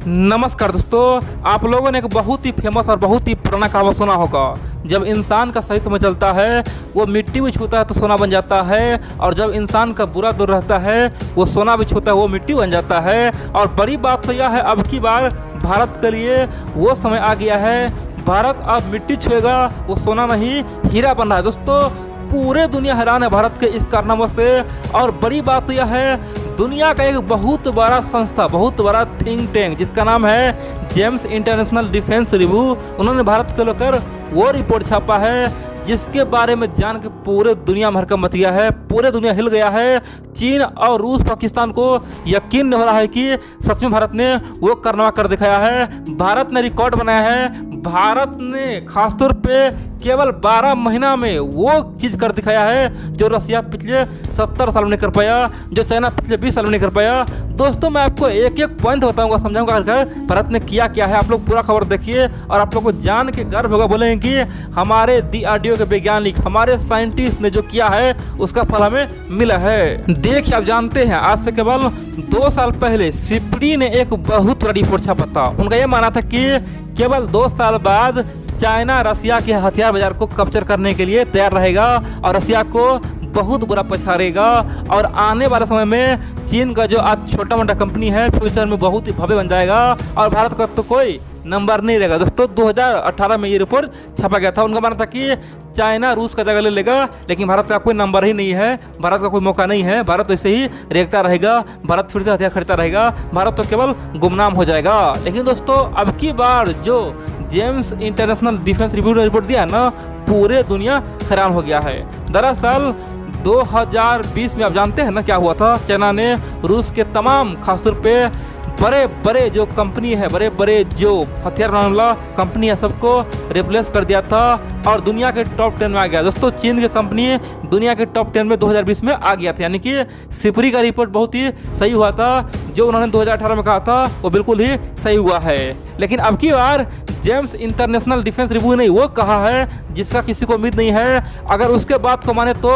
नमस्कार दोस्तों, आप लोगों ने एक बहुत ही फेमस और बहुत ही पुराना कहावत सुना होगा। जब इंसान का सही समय चलता है वो मिट्टी भी छूता है तो सोना बन जाता है, और जब इंसान का बुरा दौर रहता है वो सोना भी छूता है वो मिट्टी बन जाता है। और बड़ी बात तो यह है, अब की बार भारत के लिए वो समय आ गया है। भारत अब मिट्टी छुएगा, वो सोना नहीं हीरा बन रहा है। दोस्तों, पूरे दुनिया हैरान है भारत के इस कारनामों से। और बड़ी बात तो यह है, दुनिया का एक बहुत बड़ा संस्था, बहुत बड़ा थिंक टैंक जिसका नाम है जेम्स इंटरनेशनल डिफेंस रिव्यू, उन्होंने भारत को लेकर वो रिपोर्ट छापा है जिसके बारे में जान के पूरे दुनिया में हड़कंप मच गया है, पूरे दुनिया हिल गया है। चीन और रूस, पाकिस्तान को यकीन नहीं हो रहा है कि सच में भारत ने वो कारनामा कर दिखाया है। भारत ने रिकॉर्ड बनाया है। भारत ने खासतौर पे केवल 12 महीना में वो चीज़ कर दिखाया है जो रसिया पिछले 70 साल में नहीं कर पाया, जो चाइना पिछले 20 साल में नहीं कर पाया। दोस्तों, मैं आपको एक एक पॉइंट बताऊंगा, समझाऊंगा भारत ने किया क्या है। आप लोग पूरा खबर देखिए और आप लोग को जान के गर्व होगा, बोलेंगे कि हमारे DRDO के वैज्ञानिक, हमारे साइंटिस्ट ने जो किया है उसका फल हमें मिला है। देखिए, आप जानते हैं आज से केवल 2 साल पहले सिपड़ी ने एक बहुत बड़ा रिपोर्ट छापा था। उनका यह मानना था कि केवल 2 साल बाद चाइना रसिया के हथियार बाजार को कैप्चर करने के लिए तैयार रहेगा और रसिया को बहुत बुरा पछाड़ेगा। और आने वाले समय में चीन का जो आज छोटा मोटा कंपनी है फ्यूचर में बहुत ही भव्य बन जाएगा और भारत का तो कोई नंबर नहीं रहेगा। दोस्तों, 2018 में ये रिपोर्ट छापा गया था। उनका मानना था कि चाइना रूस का जगह ले लेगा, लेकिन भारत का कोई नंबर ही नहीं है, भारत का कोई मौका नहीं है। भारत तो ऐसे ही रेखता रहेगा, भारत फिर से हथियार खरीदता रहेगा, भारत तो केवल गुमनाम हो जाएगा। लेकिन दोस्तों, अब की बार जो जेम्स इंटरनेशनल डिफेंस रिव्यू ने रिपोर्ट दिया ना, पूरे दुनिया हैरान हो गया है। दरअसल 2020 में आप जानते हैं ना क्या हुआ था। चाइना ने रूस के तमाम, खासतौर पे बड़े बड़े जो कंपनी है, बड़े बड़े जो हथियार बनाने वाला कंपनी है, सबको रिप्लेस कर दिया था और दुनिया के टॉप 10 में आ गया। दोस्तों, चीन की कंपनी दुनिया के टॉप 10 में 2020 में आ गया था। यानी कि सिपरी का रिपोर्ट बहुत ही सही हुआ था। जो उन्होंने 2018 में कहा था वो बिल्कुल ही सही हुआ है। लेकिन अब की बार जेम्स इंटरनेशनल डिफेंस रिव्यू ने वो कहा है जिसका किसी को उम्मीद नहीं है। अगर उसके बात को माने तो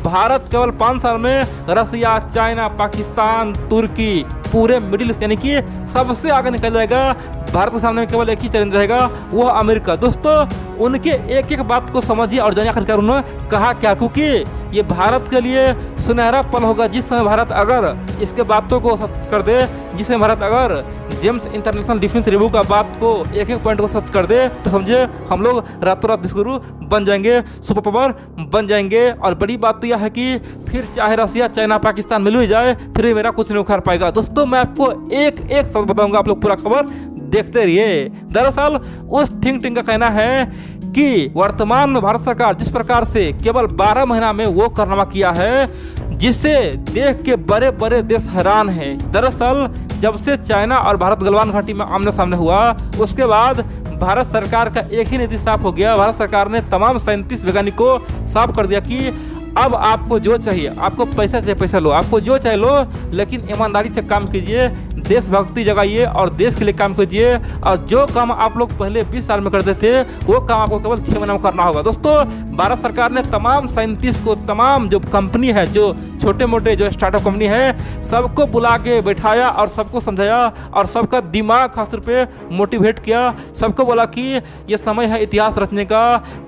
भारत केवल 5 साल में रसिया, चाइना, पाकिस्तान, तुर्की, पूरे मिडिल ईस्ट यानी कि सबसे आगे निकल जाएगा। भारत के सामने केवल एक ही चैलेंज रहेगा, वो अमेरिका। दोस्तों, उनके एक एक बात को समझिए और जानिए आखिरकार उन्होंने कहा क्या, क्योंकि ये भारत के लिए सुनहरा पल होगा जिस समय भारत अगर इसके बातों को सच कर दे, जिस समय भारत अगर जेम्स इंटरनेशनल डिफेंस रिव्यू का बात को एक एक पॉइंट को सच कर दे, तो समझे हम लोग रातों रात विश्वगुरु बन जाएंगे, सुपर पावर बन जाएंगे। और बड़ी बात तो यह है कि फिर चाहे रसिया, चाइना, पाकिस्तान मिल भी जाए, फिर भी मेरा कुछ नहीं उखाड़ पाएगा। दोस्तों, मैं आपको एक एक शब्द बताऊंगा, आप लोग पूरा खबर देखते रहिए। दरअसल उस थिंक टैंक का कहना है कि वर्तमान में भारत सरकार जिस प्रकार से केवल 12 महीना में वो कारनामा किया है जिसे देख के बड़े बड़े देश हैरान हैं। दरअसल जब से चाइना और भारत गलवान घाटी में आमने सामने हुआ, उसके बाद भारत सरकार का एक ही नीति साफ हो गया। भारत सरकार ने तमाम 37 वैज्ञानिकों को साफ कर दिया कि अब आपको जो चाहिए, आपको पैसा चाहिए पैसा लो, आपको जो चाहिए लो, लेकिन ईमानदारी से काम कीजिए, देशभक्ति जगाइए और देश के लिए काम कीजिए। और जो काम आप लोग पहले 20 साल में करते थे वो काम आपको केवल 6 महीने में करना होगा। दोस्तों, भारत सरकार ने तमाम साइंटिस्ट को, तमाम जो कंपनी है, जो छोटे मोटे जो स्टार्टअप कंपनी है, सबको बुला के बैठाया और सबको समझाया और सबका दिमाग खासतौर पे मोटिवेट किया। सबको बोला कि ये समय है इतिहास रचने का।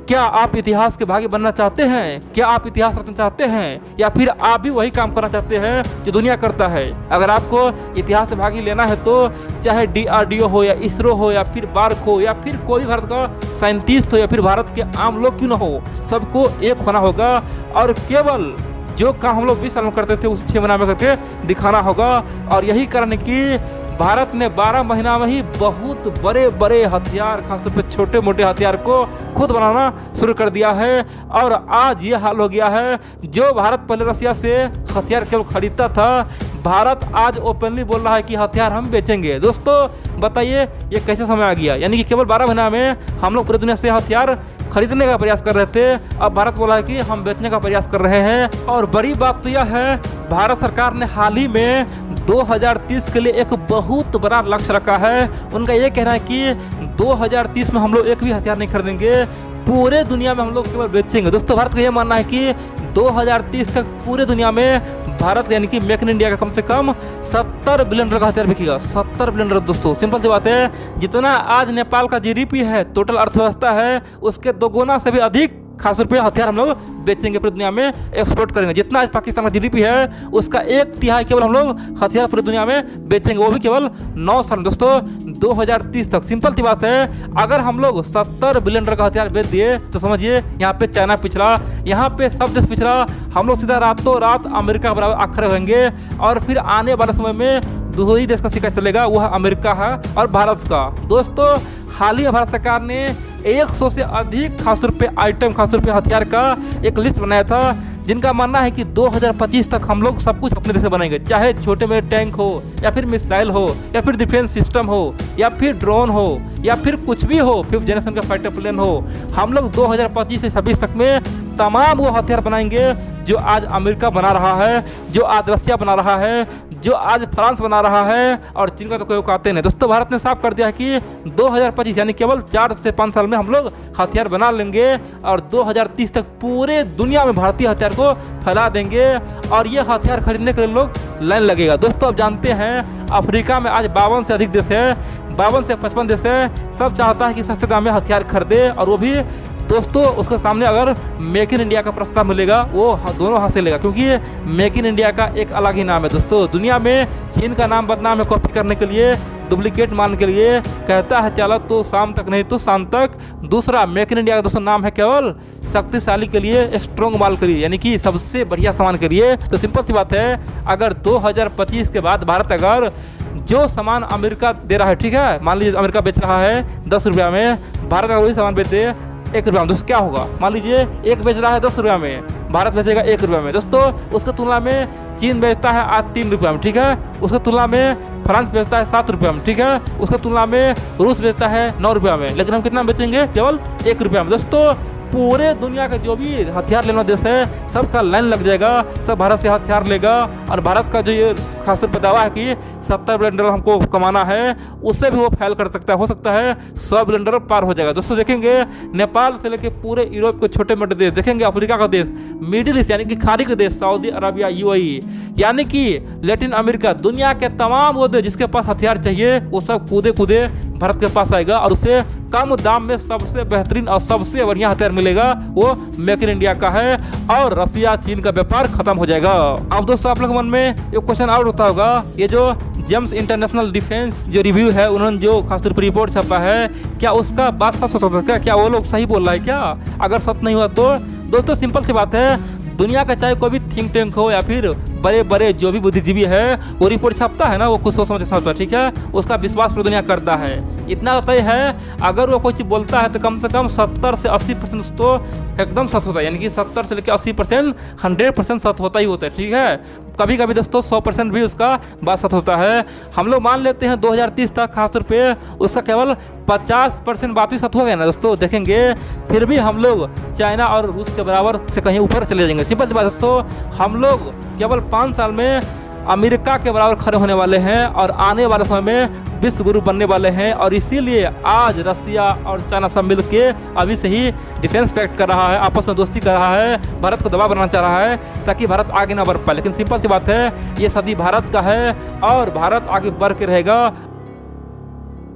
क्या आप इतिहास के भागी बनना चाहते हैं? क्या आप इतिहास रचना चाहते हैं, या फिर आप भी वही काम करना चाहते हैं जो दुनिया करता है? अगर आपको इतिहास से भागी लेना है तो चाहे DRDO हो या इसरो हो या फिर बार्क हो या फिर कोई भारत का साइंटिस्ट हो या फिर भारत के आम लोग क्यों ना हो, सबको एक होना होगा और केवल जो काम हम लोग 20 साल में करते थे उस 6 महीना में करके दिखाना होगा। और यही कारण है कि भारत ने 12 महीना में ही बहुत बड़े बड़े हथियार, खासतौर पे छोटे मोटे हथियार को खुद बनाना शुरू कर दिया है। और आज ये हाल हो गया है, जो भारत पहले रसिया से हथियार केवल खरीदता था, भारत आज ओपनली बोल रहा है कि हथियार हम बेचेंगे। दोस्तों, बताइए ये कैसे समय आ गया। यानी कि केवल 12 महीना में हम लोग पूरी दुनिया से हथियार खरीदने का प्रयास कर रहे थे, अब भारत बोला है कि हम बेचने का प्रयास कर रहे हैं। और बड़ी बात तो यह है, भारत सरकार ने हाल ही में 2030 के लिए एक बहुत बड़ा लक्ष्य रखा है। उनका ये कहना है कि 2030 में हम लोग एक भी हथियार नहीं खरीदेंगे, पूरे दुनिया में हम लोग केवल बेचेंगे। दोस्तों, भारत का ये मानना है कि 2030 तक पूरे दुनिया में भारत यानी कि मेक इन इंडिया का कम से कम 70 बिलियन डॉलर का हथियार बिकेगा। 70 बिलियन डॉलर दोस्तों, सिंपल सी बात है। जितना आज नेपाल का जीडीपी है, टोटल अर्थव्यवस्था है, उसके 2 गुना से भी अधिक खास रुपये हथियार हम लोग बेचेंगे, पूरी दुनिया में एक्सपोर्ट करेंगे। जितना आज पाकिस्तान का जीडीपी है उसका 1/3 केवल हम लोग हथियार पूरी दुनिया में बेचेंगे, वो भी केवल 9 साल में दोस्तों, 2030 तक। सिंपल सी बात है, अगर हम लोग 70 बिलियन डॉलर का हथियार बेच दिए तो समझिए यहाँ पे चाइना पिछड़ा, यहाँ पे सब देश पिछड़ा, हम लोग सीधा रातों रात अमेरिका बराबर आखिर होंगे। और फिर आने वाले समय में 2 ही देश का सिक्का चलेगा, वो है अमेरिका है और भारत का। दोस्तों हाल ही भारत सरकार ने 100 से अधिक खास रुपये आइटम, खास रुपये हथियार का एक लिस्ट बनाया था, जिनका मानना है कि 2025 तक हम लोग सब कुछ अपने देश से बनाएंगे, चाहे छोटे में टैंक हो या फिर मिसाइल हो या फिर डिफेंस सिस्टम हो या फिर ड्रोन हो या फिर कुछ भी हो, 5th जनरेशन का फाइटर प्लेन हो। हम लोग 2025 से 26 तक में तमाम वो हथियार बनाएंगे जो आज अमेरिका बना रहा है, जो आज रसिया बना रहा है, जो आज फ्रांस बना रहा है, और चीन का तो कोई औकाते नहीं। दोस्तों भारत ने साफ कर दिया है कि 2025 यानी केवल 4 से 5 साल में हम लोग हथियार बना लेंगे और 2030 तक पूरे दुनिया में भारतीय हथियार को फैला देंगे और ये हथियार खरीदने के लिए लोग लाइन लगेगा। दोस्तों आप जानते हैं अफ्रीका में आज 52 से अधिक देश है, 52 से 55 देश है, सब चाहता है कि सस्ते दाम में हथियार खरीदे, और वो भी दोस्तों उसके सामने अगर मेक इन इंडिया का प्रस्ताव मिलेगा वो दोनों हाथ से लेगा, क्योंकि मेक इन इंडिया का एक अलग ही नाम है दोस्तों। दुनिया में चीन का नाम बदनाम है कॉपी करने के लिए, डुप्लीकेट माल के लिए, कहता है चलो तो शाम तक नहीं तो शाम तक। दूसरा मेक इन इंडिया का दोस्तों नाम है केवल शक्तिशाली के लिए, स्ट्रॉन्ग माल के लिए, यानी कि सबसे बढ़िया सामान के लिए। तो सिंपल सी बात है, अगर 2025 के बाद भारत अगर जो सामान अमेरिका दे रहा है, ठीक है, मान लीजिए अमेरिका बेच रहा है 10 रुपया में, भारत अगर वही सामान बेच दे 1 रुपया में, दोस्तों क्या होगा? मान लीजिए एक बेच रहा है 10 रुपया में, भारत बेचेगा 1 रुपया में। दोस्तों उसके तुलना में चीन बेचता है आज 3 रुपया में, ठीक है, उसके तुलना में फ्रांस बेचता है 7 रुपया में, ठीक है, उसके तुलना में रूस बेचता है 9 रुपया में, लेकिन हम कितना बेचेंगे? केवल 1 रुपया में। दोस्तों पूरे दुनिया का जो भी हथियार लेना देश है सबका लाइन लग जाएगा, सब भारत से हथियार लेगा। और भारत का जो ये खासतौर पर दावा है कि 70 बिलियन डॉलर हमको कमाना है, उससे भी वो फैल कर सकता है, हो सकता है 100 बिलियन डॉलर पार हो जाएगा। दोस्तों देखेंगे नेपाल से लेकर पूरे यूरोप के छोटे मोटे देश, देखेंगे अफ्रीका का देश, मिडिल ईस्ट यानी कि खाड़ी के देश, सऊदी अरबिया, यूएई, यानी कि लैटिन अमेरिका, दुनिया के तमाम वो देश जिसके पास हथियार चाहिए वो सब कूदे कूदे भारत के पास आएगा और उसे कम दाम में सबसे बेहतरीन और सबसे बढ़िया हथियार मिलेगा, वो मेक इन इंडिया का है, और रसिया चीन का व्यापार खत्म हो जाएगा। अब दोस्तों आप लोग मन में एक क्वेश्चन और होता होगा, ये जो जेम्स इंटरनेशनल डिफेंस जो रिव्यू है, उन्होंने जो खासतौर पर रिपोर्ट छापा है, क्या उसका बात सच हो सकता है? क्या वो लोग सही बोल रहा है क्या? अगर सच नहीं हुआ तो दोस्तों सिंपल सी बात है, दुनिया का चाहे कोई भी थिंक टैंक हो या फिर बड़े बड़े जो भी बुद्धिजीवी है, वो रिपोर्ट छापता है ना, वो कुछ सोच समझ पर, ठीक है, उसका विश्वास पूरी दुनिया करता है। इतना तय है, अगर वो कोई चीज़ बोलता है तो कम से कम 70 से 80% उसको एकदम सच होता है, यानी कि 70 से लेकर 80% 100% सच होता ही होता है, ठीक है। कभी कभी दोस्तों 100% भी उसका बात सच होता है। हम लोग मान लेते हैं 2030 तक खासतौर पे उसका केवल 50% बात भी सच हो गया ना दोस्तों, देखेंगे फिर भी हम लोग चाइना और रूस के बराबर से कहीं ऊपर चले जाएंगे। सिंपल सी बात दोस्तों, हम लोग केवल 5 साल में अमेरिका के बराबर खड़े होने वाले हैं और आने वाले समय में विश्व गुरु बनने वाले हैं। और इसीलिए आज रसिया और चाइना सब मिल के अभी से ही डिफेंस पैक्ट कर रहा है, आपस में दोस्ती कर रहा है, भारत को दबाव बनाना चाह रहा है ताकि भारत आगे ना बढ़ पाए। लेकिन सिंपल सी बात है, ये सदी भारत का है और भारत आगे बढ़ के रहेगा